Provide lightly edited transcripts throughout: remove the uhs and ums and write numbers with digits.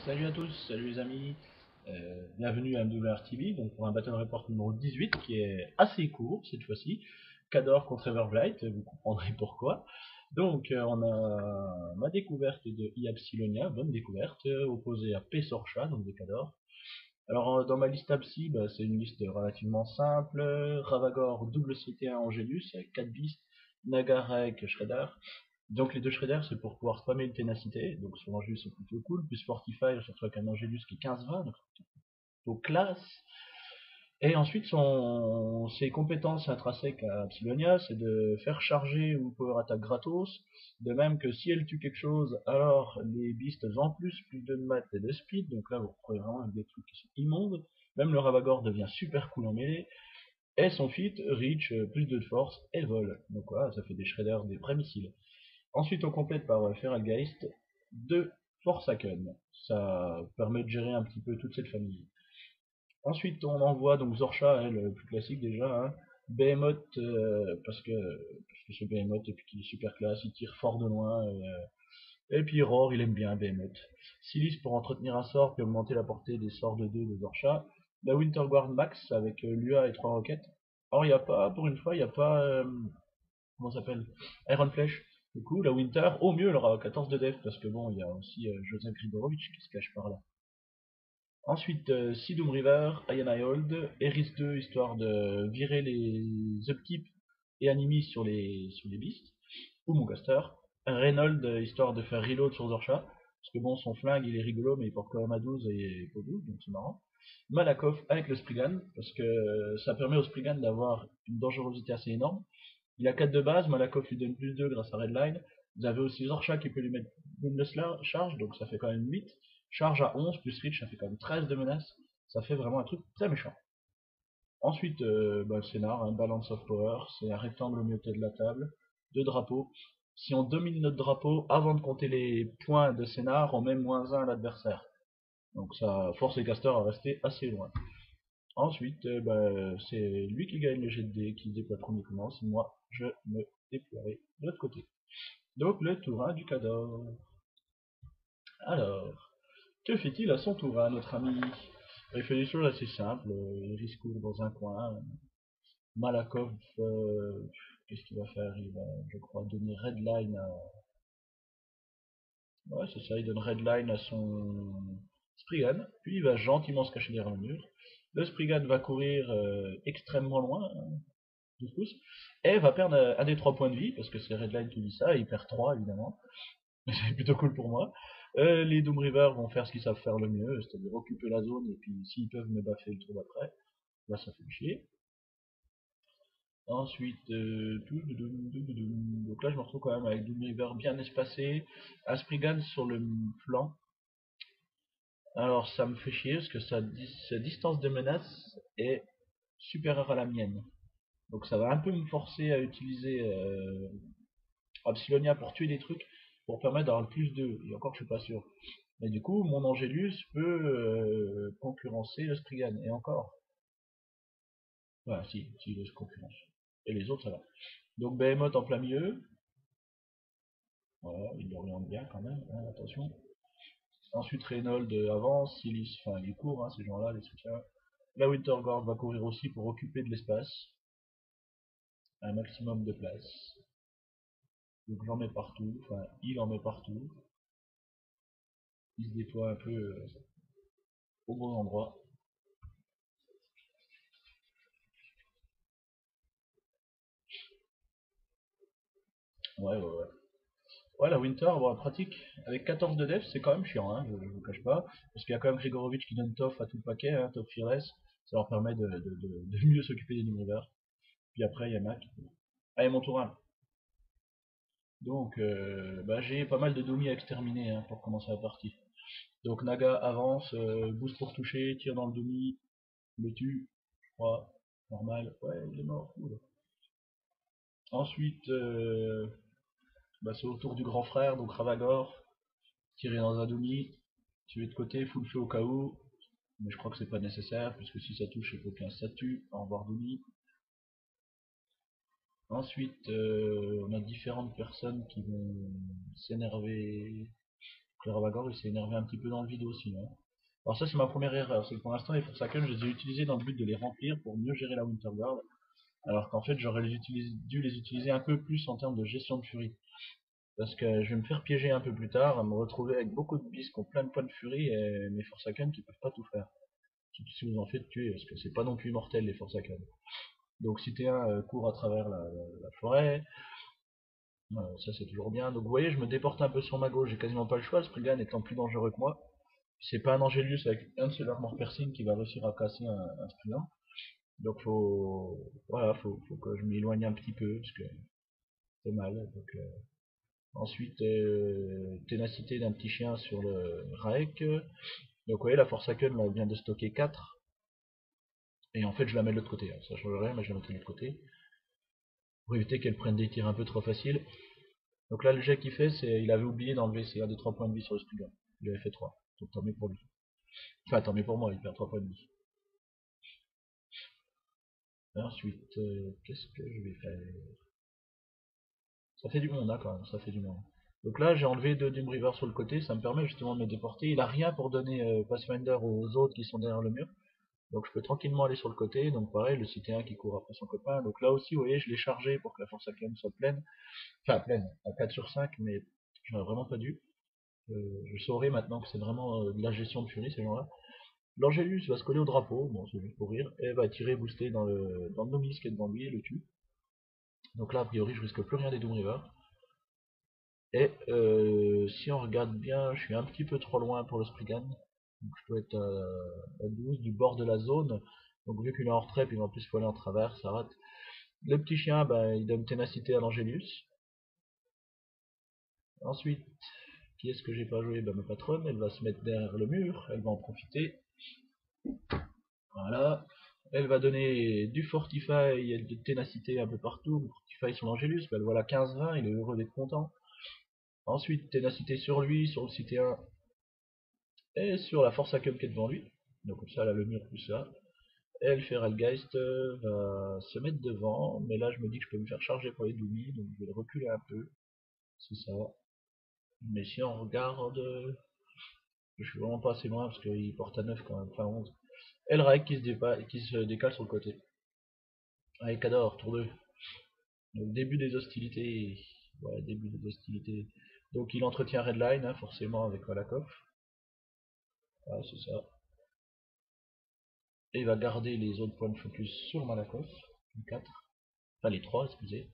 Salut à tous, salut les amis, bienvenue à MWRTV, donc pour un Battle Report numéro 18 qui est assez court cette fois-ci, Khador contre Everblight, vous comprendrez pourquoi. Donc on a ma découverte de Iapsilonia, bonne découverte, opposée à Pesorcha, donc de Khador. Alors dans ma liste Apsi, c'est une liste relativement simple, Ravagor double CT1 Angelus avec 4 beasts, Nagarek Shredder. Donc les deux Shredders c'est pour pouvoir spammer une ténacité, donc sur l'Angelus c'est plutôt cool, plus Fortify, surtout avec un Angelus qui est 15-20, donc plutôt classe. Et ensuite ses compétences intrinsèques à Psyllonia, c'est de faire charger ou power attack gratos, de même que si elle tue quelque chose, alors les beasts en plus de math et de speed, donc là vous retrouvez vraiment des trucs qui sont immondes, même le Ravagor devient super cool en mêlée, et son feat, reach, plus de force et vol, donc voilà, ça fait des Shredders, des vrais missiles. Ensuite, on complète par Feralgeist de Forsaken. Ça permet de gérer un petit peu toute cette famille. Ensuite, on envoie donc Zorcha, elle, le plus classique déjà, hein. Behemoth, parce que c'est Behemoth et puis qu'il est super classe, il tire fort de loin. Et puis Roar, il aime bien Behemoth. Silis pour entretenir un sort puis augmenter la portée des sorts de 2 de Zorcha. La Winterguard Max avec Lua et 3 roquettes. Or, il n'y a pas, pour une fois, il n'y a pas comment ça s'appelle, Iron Flesh. Du coup, la Winter, au mieux, elle aura 14 de def, parce que bon, il y a aussi Joseph Grigorovich qui se cache par là. Ensuite, Sidum River, Ayana Hold, Eris 2, histoire de virer les upkeep et animis sur les beasts, ou Mooncaster. Reynold, histoire de faire reload sur Zorcha, parce que bon, son flingue il est rigolo, mais il porte quand même à 12 et pas 12, donc c'est marrant. Malakoff avec le Spriggan, parce que ça permet au Spriggan d'avoir une dangerosité assez énorme. Il a 4 de base, Malakoff lui donne plus 2 grâce à Redline. Vous avez aussi Zorcha qui peut lui mettre Boundless Charge, donc ça fait quand même 8. Charge à 11 plus Reach, ça fait quand même 13 de menace. Ça fait vraiment un truc très méchant. Ensuite, le scénar, hein, Balance of Power, c'est un rectangle au milieu de la table, 2 drapeaux. Si on domine notre drapeau, avant de compter les points de scénar, on met -1 à l'adversaire. Donc ça force les casters à rester assez loin. Ensuite, c'est lui qui gagne le jet de dés, qui se déploie le premier commence, moi je me déploierai de l'autre côté. Donc le tour 1 du Khador. Alors, que fait-il à son tour 1, notre ami? Il fait des choses assez simples, il risque dans un coin. Malakov, qu'est-ce qu'il va faire? Il va, je crois, donner Redline à... Ouais, c'est ça, il donne Redline à son Spriggan, puis il va gentiment se cacher derrière le mur. Le Spriggan va courir extrêmement loin, 12 pouces, et va perdre un des 3 points de vie, parce que c'est Redline qui dit ça, et il perd 3 évidemment, mais c'est plutôt cool pour moi. Les Doom River vont faire ce qu'ils savent faire le mieux, c'est-à-dire occuper la zone, et puis s'ils peuvent me baffer le tour d'après, là ça fait chier. Ensuite, donc là je me retrouve quand même avec Doom River bien espacé, Asprigan sur le flanc. Alors ça me fait chier parce que sa distance de menace est supérieure à la mienne. Donc ça va un peu me forcer à utiliser Apsilonia pour tuer des trucs, pour permettre d'avoir le plus 2, et encore je suis pas sûr. Mais du coup, mon Angelus peut concurrencer le Spriggan, et encore. Voilà, si, il se concurrence. Et les autres, ça va. Donc Behemoth en plein milieu. Voilà, il l'oriente bien quand même, hein, attention. Ensuite Reynold avance, Silis, enfin il court, hein, ces gens-là, les soutiens. La Winterguard va courir aussi pour occuper de l'espace, un maximum de place. Donc j'en mets partout, enfin il en met partout. Il se déploie un peu au bon endroit. Ouais, ouais, ouais. Ouais, la Winter, bon, en pratique, avec 14 de def, c'est quand même chiant, hein, je vous cache pas. Parce qu'il y a quand même Grigorovich qui donne Toff à tout le paquet, hein, Toff Fearless. Ça leur permet de mieux s'occuper des Doomriver. Puis après, il y a Mac. Allez, mon tour 1. Donc, j'ai pas mal de Doomy à exterminer hein, pour commencer la partie. Donc, Naga avance, boost pour toucher, tire dans le Doomy, le tue, je crois. Normal. Ouais, il est mort. Cool. Ensuite, c'est au tour du grand frère, donc Ravagor. Tirer dans un Doomy, tuer de côté, full feu au cas où. Mais je crois que c'est pas nécessaire, puisque si ça touche, il faut qu'un ça tue. Au revoir Doomy. Ensuite, on a différentes personnes qui vont s'énerver Le Ravagor il s'est énervé un petit peu dans le vide aussi. Hein. Alors ça c'est ma première erreur, c'est que pour l'instant les Forsaken je les ai utilisés dans le but de les remplir pour mieux gérer la Winterguard. Alors qu'en fait j'aurais dû les utiliser un peu plus en termes de gestion de furie. Parce que je vais me faire piéger un peu plus tard, à me retrouver avec beaucoup de bis qui ont plein de points de furie et mes Forsaken qui peuvent pas tout faire. Surtout si vous en faites tuer, parce que c'est pas non plus immortel les Forsaken. Donc si T1 court à travers la forêt, ça c'est toujours bien. Donc vous voyez, je me déporte un peu sur ma gauche, j'ai quasiment pas le choix, Spriggan étant plus dangereux que moi. C'est pas un Angelius avec un de ses armor piercing qui va réussir à casser un Spriggan. Donc voilà, faut que je m'éloigne un petit peu, parce que c'est mal. Donc, ensuite, ténacité d'un petit chien sur le Raek. Donc vous voyez, la Forsaken là, vient de stocker 4. Et en fait, je la mets de l'autre côté. Hein. Ça change rien, mais je la mets de l'autre côté. Pour éviter qu'elle prenne des tirs un peu trop faciles. Donc là, le jet qu'il fait, c'est il avait oublié d'enlever ses 1 des 3 points de vie sur le Spriggan. Il avait fait 3. Donc tant mieux pour lui. Enfin, tant mieux pour moi, il perd 3 points de vie. Ensuite, qu'est-ce que je vais faire? Ça fait du monde, hein, quand même, ça fait du monde. Donc là, j'ai enlevé 2 Doomriver sur le côté, ça me permet justement de me déporter. Il a rien pour donner Pathfinder aux autres qui sont derrière le mur. Donc je peux tranquillement aller sur le côté, donc pareil, le CT1 qui court après son copain. Donc là aussi, vous voyez, je l'ai chargé pour que la force AKM soit pleine. Enfin, pleine, à 4 sur 5, mais j'aurais vraiment pas dû. Je saurais maintenant que c'est vraiment de la gestion de furie, ces gens-là. L'Angélus va se coller au drapeau, bon, c'est juste pour rire, et va tirer booster dans le Nomis qui est devant lui et le tue. Donc là, a priori, je risque plus rien des Doomriver. Et si on regarde bien, je suis un petit peu trop loin pour le Spriggan. Donc je dois être à 12 du bord de la zone. Donc vu qu'il est en retrait, puis en plus il faut aller en travers, ça rate. Le petit chien, ben, il donne ténacité à l'Angélus. Ensuite, qui est-ce que j'ai pas joué? Ben, ma patronne, elle va se mettre derrière le mur, elle va en profiter. Voilà. Elle va donner du Fortify et de ténacité un peu partout. Fortify sur l'Angélus, ben, voilà 15-20, il est heureux d'être content. Ensuite, ténacité sur lui, sur le CT1 et sur la Force Acum qui est devant lui. Donc comme ça, là, le mur plus ça. Et le Feralgeist va se mettre devant, mais là je me dis que je peux me faire charger pour les Doomies, donc je vais le reculer un peu. C'est ça. Mais si on regarde, je suis vraiment pas assez loin parce qu'il porte à 9 quand même, enfin 11. Et le Raik qui se décale sur le côté. Avec Cador, tour 2. Donc début des hostilités. Ouais, début des hostilités. Donc il entretient Redline, hein, forcément avec Malakoff. Ouais, c'est ça. Et il va garder les autres points de focus sur Malakoff. Les 4. Enfin les 3, excusez.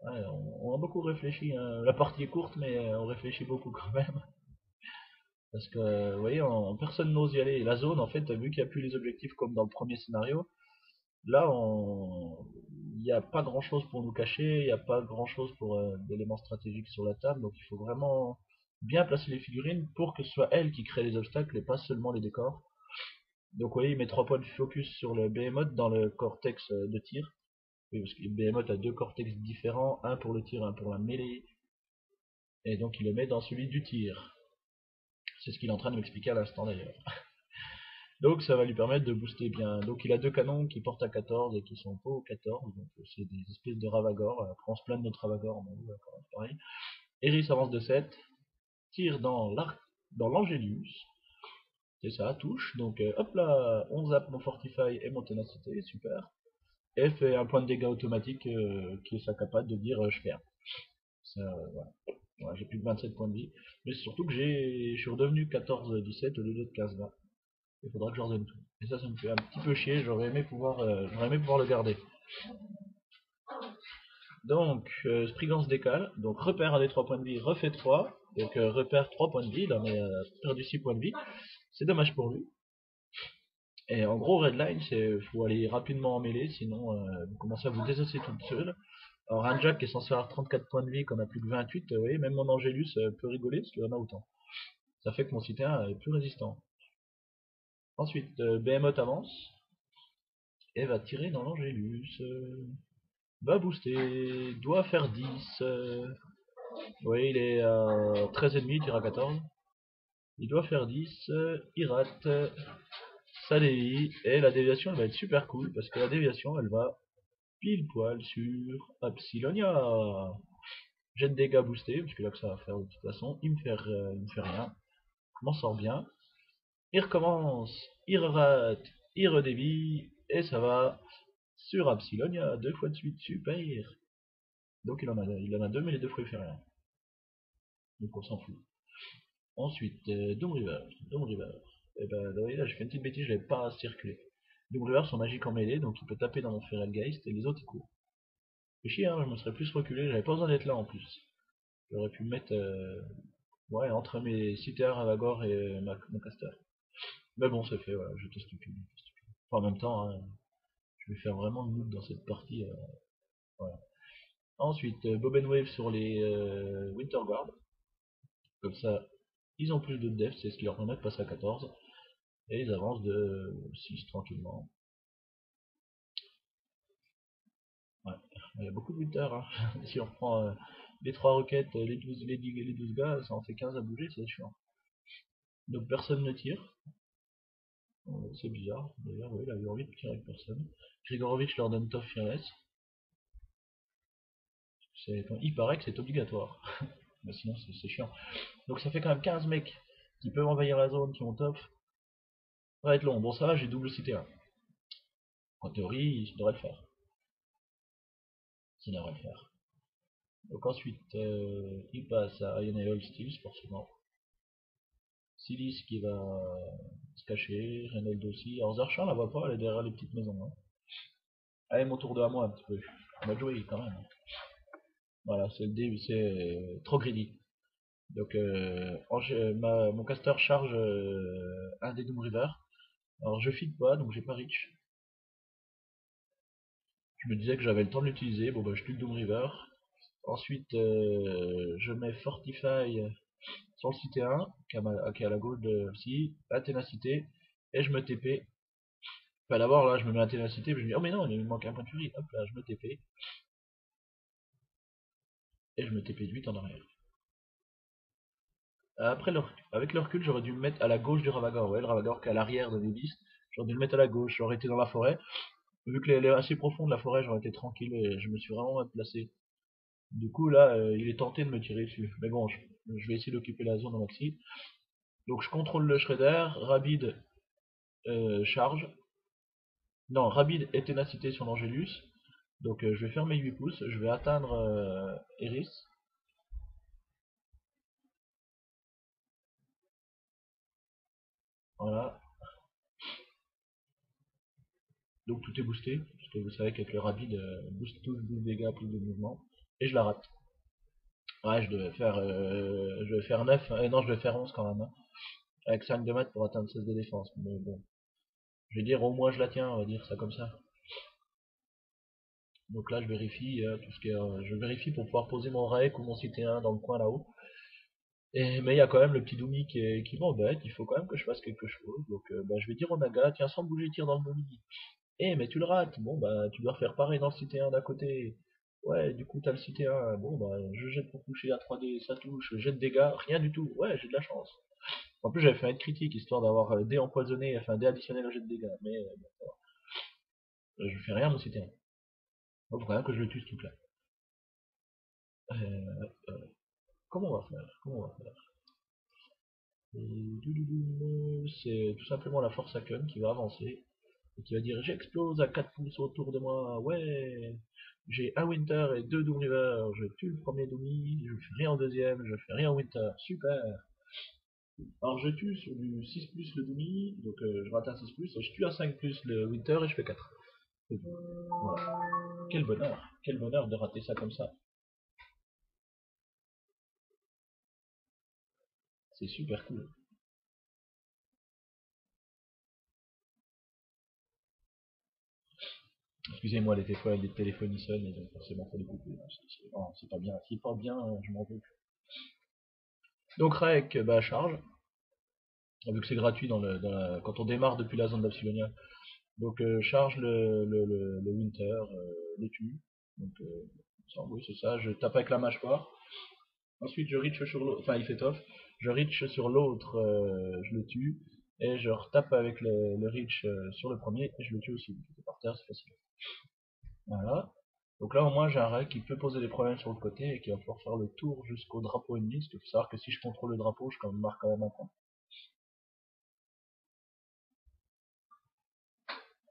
Ouais, on a beaucoup réfléchi. Hein. La partie est courte, mais on réfléchit beaucoup quand même. Parce que, vous voyez, personne n'ose y aller. La zone, en fait, vu qu'il n'y a plus les objectifs comme dans le premier scénario, là, il n'y a pas grand chose pour nous cacher, il n'y a pas grand chose pour d'éléments stratégiques sur la table, donc il faut vraiment bien placer les figurines pour que ce soit elles qui créent les obstacles et pas seulement les décors. Donc, vous voyez, il met 3 points de focus sur le Behemoth dans le cortex de tir. Oui, parce que le Behemoth a 2 cortex différents, un pour le tir, un pour la mêlée. Et donc il le met dans celui du tir. C'est ce qu'il est en train de m'expliquer à l'instant d'ailleurs. Donc ça va lui permettre de booster bien. Donc il a 2 canons qui portent à 14 et qui sont pas au 14. Donc c'est des espèces de Ravagor. Après on se plaint de notre Ravagor, mais d'accord, c'est pareil. Eris avance de 7. Tire dans l'Angélus. C'est ça, touche. Donc hop là, on zappe mon Fortify et mon Ténacité, super. Et fait un point de dégâts automatique qui est sa capable de dire je perds. Ça, voilà. Ouais, j'ai plus de 27 points de vie. Mais c'est surtout que je suis redevenu 14-17 au lieu d'être 15-20. Il faudra que je redonne tout. Et ça me fait un petit peu chier. J'aurais aimé pouvoir le garder. Donc, Spriggan se décale. Donc, repère un des 3 points de vie, refait 3. Donc, repère 3 points de vie. Il en a perdu 6 points de vie. C'est dommage pour lui. Et en gros, Redline, c'est faut aller rapidement en mêlée, sinon vous commencez à vous désosser toute seule. Alors, un Jack qui est censé avoir 34 points de vie, qu'on a plus que 28, vous voyez, même mon Angélus peut rigoler parce qu'il en a autant. Ça fait que mon citien est plus résistant. Ensuite, Behemoth avance et va tirer dans l'Angélus. Va booster, doit faire 10. Vous voyez, il est à 13,5, il tire à 14. Il doit faire 10, il rate, ça dévie, et la déviation elle va être super cool parce que la déviation elle va pile poil sur Epsilonia. J'ai de dégâts boostés, parce que là que ça va faire de toute façon. Il me fait rien. Je m'en sors bien. Il recommence, il rate, il redévie, et ça va sur Absilonia, 2 fois de suite, super. Donc il en a deux, mais les 2 fois il fait rien. Donc on s'en fout. Ensuite, Doom River. Doom River. Et ben là j'ai fait une petite bêtise, je l'avais pas circulé. Doom River sont magiques en mêlée, donc il peut taper dans mon Ferelgeist et les autres ils courent. C'est chier, hein, je me serais plus reculé, j'avais pas besoin d'être là en plus. J'aurais pu me mettre ouais, entre mes Citer, Avagor et mon caster. Mais bon, c'est fait, voilà, j'étais stupide. Enfin, en même temps, hein, je vais faire vraiment le loot dans cette partie. Voilà. Ensuite, Bob Wave sur les Winter Guard. Comme ça, ils ont plus de def, c'est ce qui leur permet de passer à 14. Et ils avancent de 6 tranquillement. Ouais. Il y a beaucoup de Winter. Hein. Si on reprend les 3 roquettes, les 12 gars, ça en fait 15 à bouger, c'est chiant. Donc personne ne tire. C'est bizarre. D'ailleurs, oui, il a eu envie de tirer avec personne. Grigorovic leur donne Tough Fearless. Il paraît que c'est obligatoire. Mais sinon, c'est chiant. Donc ça fait quand même 15 mecs qui peuvent envahir la zone, qui ont top. Ça va être long. Bon, ça va, j'ai double cité 1. En théorie, ça devrait le faire. Ça devrait le faire. Donc ensuite, il passe à Ionel Steels, forcément. Silis qui va se cacher, Reynolds aussi. Alors Zarchan, la voit pas, elle est derrière les petites maisons. Hein. Allez, mon tour de à moi un petit peu. On va jouer quand même. Voilà, c'est le début, c'est trop greedy. Donc, mon caster charge un des Doom River. Alors, je feed pas, donc j'ai pas reach. Je me disais que j'avais le temps de l'utiliser. Bon, bah, je tue le Doom River. Ensuite, je mets Fortify sur le cité 1, qui est à la gauche de Psy, la ténacité, et je me TP. Enfin, d'abord, là, je me mets la ténacité, puis je me dis, oh, mais non, il me manque un point de furie. Hop, là, je me TP. Et je me TP de 8 en arrière. Après, avec le recul, j'aurais dû me mettre à la gauche du Ravagor. Ouais, le Ravagor qui est à l'arrière de l'Ibis. J'aurais dû le mettre à la gauche. J'aurais été dans la forêt. Vu qu'elle est assez profonde, la forêt, j'aurais été tranquille et je me suis vraiment mal placé. Du coup, là, il est tenté de me tirer dessus. Mais bon, je vais essayer d'occuper la zone au maxi. Donc, je contrôle le Shredder. Rabid charge. Non, Rabid et ténacité sur l'Angelus. Donc, je vais faire mes 8 pouces. Je vais atteindre Eris. Voilà. Donc, tout est boosté. Parce que vous savez qu'avec le Rabid, boost touche, boost dégâts, plus de mouvement. Et je la rate. Ouais, je devais faire 9. Non, je devais faire 11 quand même. Hein. Avec 5 de maths pour atteindre 16 de défense. Mais bon. Je vais dire au moins je la tiens, on va dire ça comme ça. Donc là je vérifie tout ce qui est, je vérifie pour pouvoir poser mon rec ou mon CT1 dans le coin là-haut. Mais il y a quand même le petit Doumi qui m'embête, il faut quand même que je fasse quelque chose. Donc bah, je vais dire au Naga, tiens sans bouger tire dans le Doumi. Mais tu le rates, bon bah tu dois refaire pareil dans le CT1 d'à côté. Ouais, du coup t'as le CT1, bon bah je jette pour toucher à 3D, ça touche, jette dégâts, rien du tout, ouais j'ai de la chance. En plus j'avais fait un critique histoire d'avoir dé empoisonné, enfin dé additionnel au jet de dégâts, mais je fais rien mon CT1. Il faut quand même que je le tue ce truc là. Euh, Comment on va faire? Comment on va faire? C'est tout simplement la force Haken qui va avancer et qui va dire j'explose à 4 pouces autour de moi, ouais! J'ai un Winter et 2 Doom River, je tue le premier Doomy, je fais rien en deuxième, je fais rien en Winter, super! Alors je tue sur du 6 plus le Doomy, donc je rate un 6 plus, et je tue à 5 plus le Winter et je fais 4. Voilà. Quel bonheur de rater ça comme ça, c'est super cool. Excusez-moi, les fois les téléphones ils sonnent et donc forcément faut les couper. C'est pas bien, c'est pas bien, je m'en veux plus. Donc Rek, bah charge, vu que c'est gratuit quand on démarre depuis la zone d'Absilonia. Donc charge le Winter, le tue. Donc oui c'est ça, je tape avec la mâchoire. Ensuite je reach sur l'autre, enfin il fait off. Je reach sur l'autre, je le tue. Et je retape avec le reach sur le premier et je le tue aussi. Il est par terre, c'est facile. Voilà. Donc là au moins j'ai un rail qui peut poser des problèmes sur le côté et qui va pouvoir faire le tour jusqu'au drapeau ennemi, parce qu'il faut savoir que si je contrôle le drapeau, je marque quand même un point.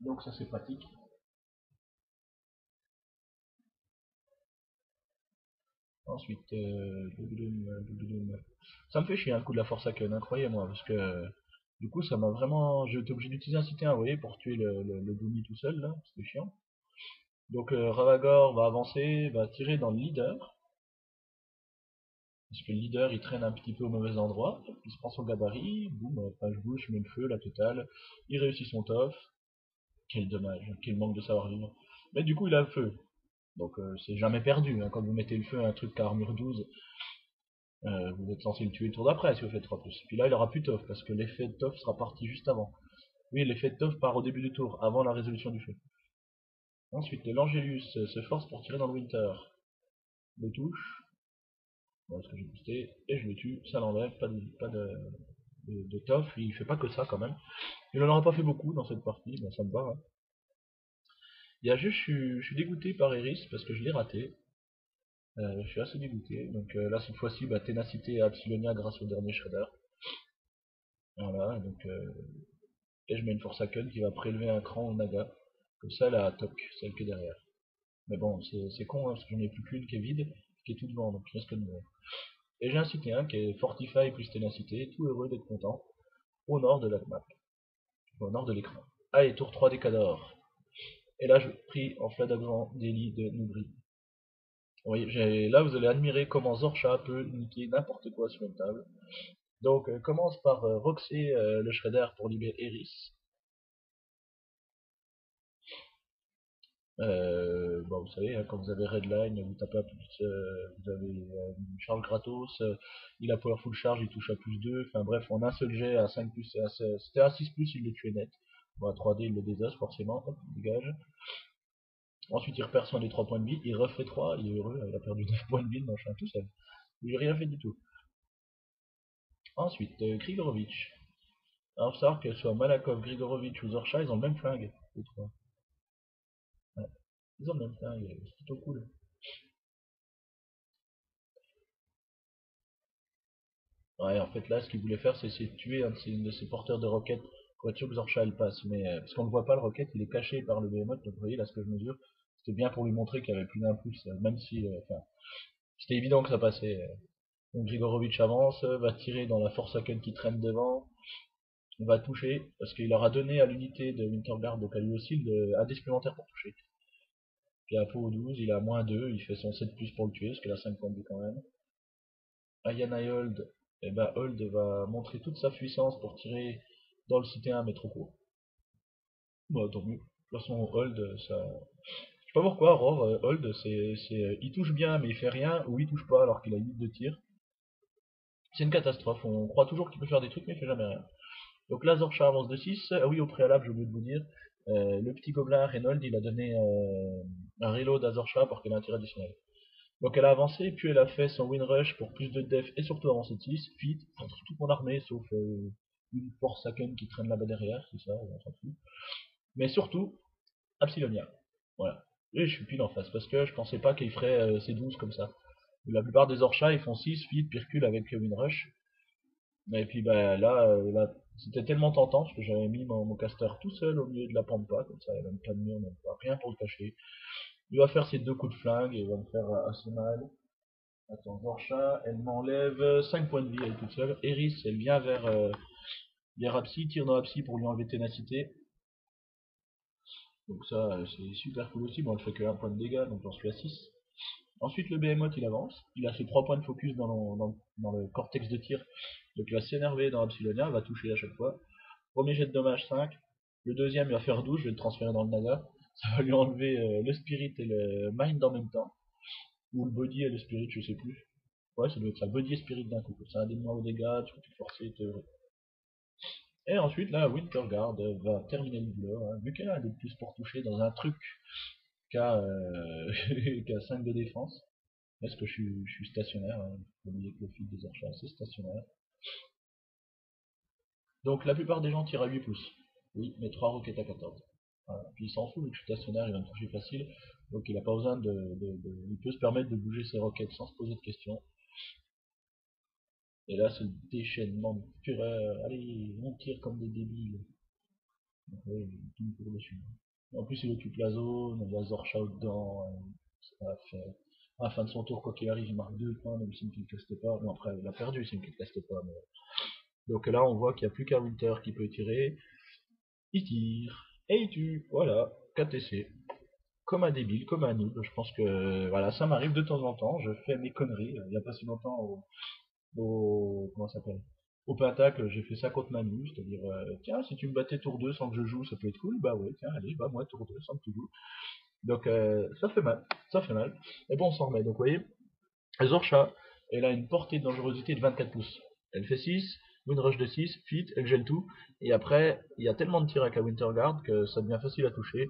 Donc ça c'est pratique. Ensuite, ça me fait chier un coup de la Force Haken, incroyable moi, parce que du coup ça m'a vraiment. J'ai été obligé d'utiliser un cité 1, vous voyez, pour tuer le Doomy tout seul là, c'était chiant. Donc Ravagor va avancer, va tirer dans le leader, parce que le leader il traîne un petit peu au mauvais endroit, il se prend son gabarit, boum, page bouche, met le feu, la totale, il réussit son tof, quel dommage, quel manque de savoir-vivre. Mais du coup il a le feu, donc c'est jamais perdu, hein, quand vous mettez le feu à un truc à armure 12, vous êtes censé le tuer le tour d'après si vous faites 3+. Puis là il aura plus tof, parce que l'effet de tof sera parti juste avant. Oui, l'effet de tof part au début du tour, avant la résolution du feu. Ensuite, l'Angélus se force pour tirer dans le Winter. Le touche, voilà ce que j'ai boosté, et je le tue, ça l'enlève, pas de tof, il fait pas que ça quand même. Il en aura pas fait beaucoup dans cette partie, ben ça me va. Hein. Il y a juste, je suis dégoûté par Eris parce que je l'ai raté. Je suis assez dégoûté. Donc là, cette fois-ci, bah, ténacité et Absilonia grâce au dernier Shredder. Voilà, donc, et je mets une Force Haken qui va prélever un cran au Naga. Comme ça, la toc, celle qui est derrière. Mais bon, c'est con, hein, parce que j'en ai plus qu'une qui est vide, qui est tout devant, donc je risque de mourir. Et j'ai un cité 1 qui est Fortify plus ténacité, tout heureux d'être content, au nord de la map, au nord de l'écran. Allez, tour 3 des Cadors. Et là, je prie en flagrant délit de Noubri. Oui, là, vous allez admirer comment Zorcha peut niquer n'importe quoi sur une table. Donc, commence par Roxy le Shredder pour libérer Eris. Bon, vous savez, hein, quand vous avez Redline, vous tapez à plus, vous avez une charge gratos, il a Powerful Charge, il touche à +2, enfin bref, en un seul jet à 5+, c'était à 6+, il le tuait net. Bon, à 3D, il le désosse forcément, hop, il dégage. Ensuite, il repère soin des 3 points de vie, il refait 3, il est heureux, il a perdu 9 points de vie dans le champ tout seul. Il lui a rien fait du tout. Ensuite, Grigorovitch. Alors, faut savoir que soit Malakov, Grigorovitch ou Zorcha, ils ont le même flingue, les trois. Ouais. Ils ont le même flingue, c'est plutôt cool. Ouais, en fait, là, ce qu'il voulait faire, c'est essayer de tuer une de ses porteurs de roquettes pour être sûr que Zorcha elle passe. Mais parce qu'on ne voit pas le roquette, il est caché par le behemoth. Donc, vous voyez, là, ce que je mesure, c'était bien pour lui montrer qu'il y avait plus d'un pouce, même si, enfin, c'était évident que ça passait. Donc, Grigorovitch avance, va tirer dans la Forsaken qui traîne devant, on va toucher, parce qu'il aura donné à l'unité de Winterguard, donc à lui aussi, un dé supplémentaire pour toucher. Puis à Poe 12, il a -2, il fait son 7+ pour le tuer, parce qu'il a 5 points de vie quand même. Ayana et Hold, et ben Hold va montrer toute sa puissance pour tirer dans le cité 1 mais trop court. Bah tant mieux. De toute façon Hold, ça. Je sais pas pourquoi, Roar, Hold, il touche bien mais il fait rien, ou il touche pas alors qu'il a 8 de tir. C'est une catastrophe, on croit toujours qu'il peut faire des trucs mais il fait jamais rien. Donc là Zorcha avance de 6, ah oui au préalable j'ai oublié de vous dire, le petit gobelin Reynold il a donné un reload à Zorcha pour qu'elle ait un tir additionnel. Donc elle a avancé, puis elle a fait son win rush pour plus de def et surtout avancé de 6, feat, toute mon armée sauf une force Saken qui traîne là-bas derrière, c'est ça, on s'en fout. Mais surtout, Absilonia. Voilà. Et je suis pile en face, parce que je pensais pas qu'il ferait ces 12 comme ça. La plupart des Orchas ils font 6, feat, puis recule avec win rush. Et puis bah là c'était tellement tentant, parce que j'avais mis mon caster tout seul au milieu de la pampa, comme ça, il n'y a même pas de mur, même pas, rien pour le cacher. Il va faire ses 2 coups de flingue, et il va me faire assez mal. Attends, Gorcha, elle m'enlève 5 points de vie, elle est toute seule. Eris, elle vient vers Apsi, tire dans Apsi pour lui enlever ténacité. Donc ça, c'est super cool aussi. Bon, elle fait que 1 point de dégâts, donc j'en suis à 6. Ensuite, le Behemoth, il avance. Il a fait 3 points de focus dans le cortex de tir. Donc il va s'énerver dans Absilonia, il va toucher à chaque fois. Premier jet de dommage 5. Le deuxième, il va faire 12, je vais le transférer dans le Naga. Ça va lui enlever le Spirit et le Mind en même temps. Ou le Body et le Spirit, je sais plus. Ouais, ça doit être ça, Body et Spirit d'un coup. Ça a des moins au dégâts, tu peux te forcer, t'es heureux. Et ensuite, là, Winterguard va terminer le boulot, hein, vu qu'elle a des plus pour toucher dans un truc qu'à qu'à 5 de défense. Est-ce que je suis stationnaire, hein, faut oublier que le fil des archers c'est stationnaire. Donc la plupart des gens tirent à 8 pouces. Oui, mais 3 roquettes à 14. Voilà. Puis il s'en fout, vu que je suis stationnaire, il va me toucher facile. Donc il a pas besoin il peut se permettre de bouger ses roquettes sans se poser de questions. Et là c'est le déchaînement de fureur. Allez, on tire comme des débiles. Donc, ouais, il me court dessus. En plus il occupe la zone, il y a Zorcha dedans. À la fin de son tour, quoi qu'il arrive, il marque 2 points, même s'il ne castait pas. Bon après il a perdu s'il ne castait pas. Mais... Donc là on voit qu'il n'y a plus qu'un Winter qui peut tirer. Il tire. Et il tue. Voilà. KTC. Comme un débile, comme un noob. Je pense que voilà, ça m'arrive de temps en temps. Je fais mes conneries. Il n'y a pas si longtemps comment ça s'appelle, au Pentacle, j'ai fait ça contre Manu, c'est-à-dire tiens, si tu me battais tour 2 sans que je joue, ça peut être cool. Bah ouais, tiens, allez, bah moi tour 2 sans que tu joues. Donc ça fait mal, ça fait mal. Et bon, on s'en remet. Donc vous voyez, Zorcha, elle a une portée de dangerosité de 24 pouces. Elle fait 6, une rush de 6, fit, elle gèle tout, et après, il y a tellement de tirs avec la Winterguard que ça devient facile à toucher.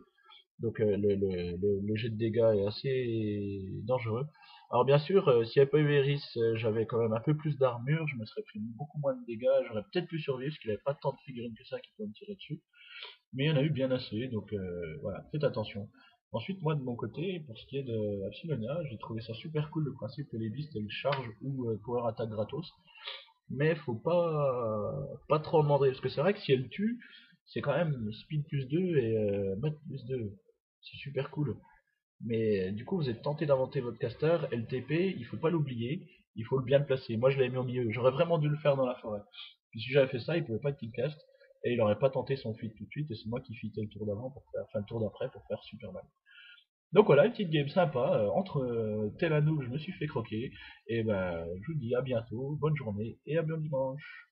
Donc le jet de dégâts est assez dangereux. Alors bien sûr, s'il n'y avait pas eu Eris, j'avais quand même un peu plus d'armure, je me serais pris beaucoup moins de dégâts, j'aurais peut-être pu survivre, parce qu'il n'y avait pas tant de figurines que ça qui pouvaient me tirer dessus. Mais il y en a eu bien assez, donc voilà, faites attention. Ensuite, moi de mon côté, pour ce qui est de Apsilonia, j'ai trouvé ça super cool le principe que les beasts elles chargent ou power attack gratos. Mais faut pas trop en demander, parce que c'est vrai que si elle tue, c'est quand même speed plus 2 et mode plus 2. C'est super cool. Mais du coup, vous êtes tenté d'inventer votre caster, LTP, il faut pas l'oublier, il faut le bien le placer. Moi, je l'avais mis au milieu. J'aurais vraiment dû le faire dans la forêt. Puis si j'avais fait ça, il pouvait pas kill cast, et il aurait pas tenté son feat tout de suite, et c'est moi qui fitais le tour d'avant pour faire, enfin le tour d'après pour faire super mal. Donc voilà, une petite game sympa. Entre tel anneau, je me suis fait croquer. Et ben, je vous dis à bientôt, bonne journée et à bon dimanche.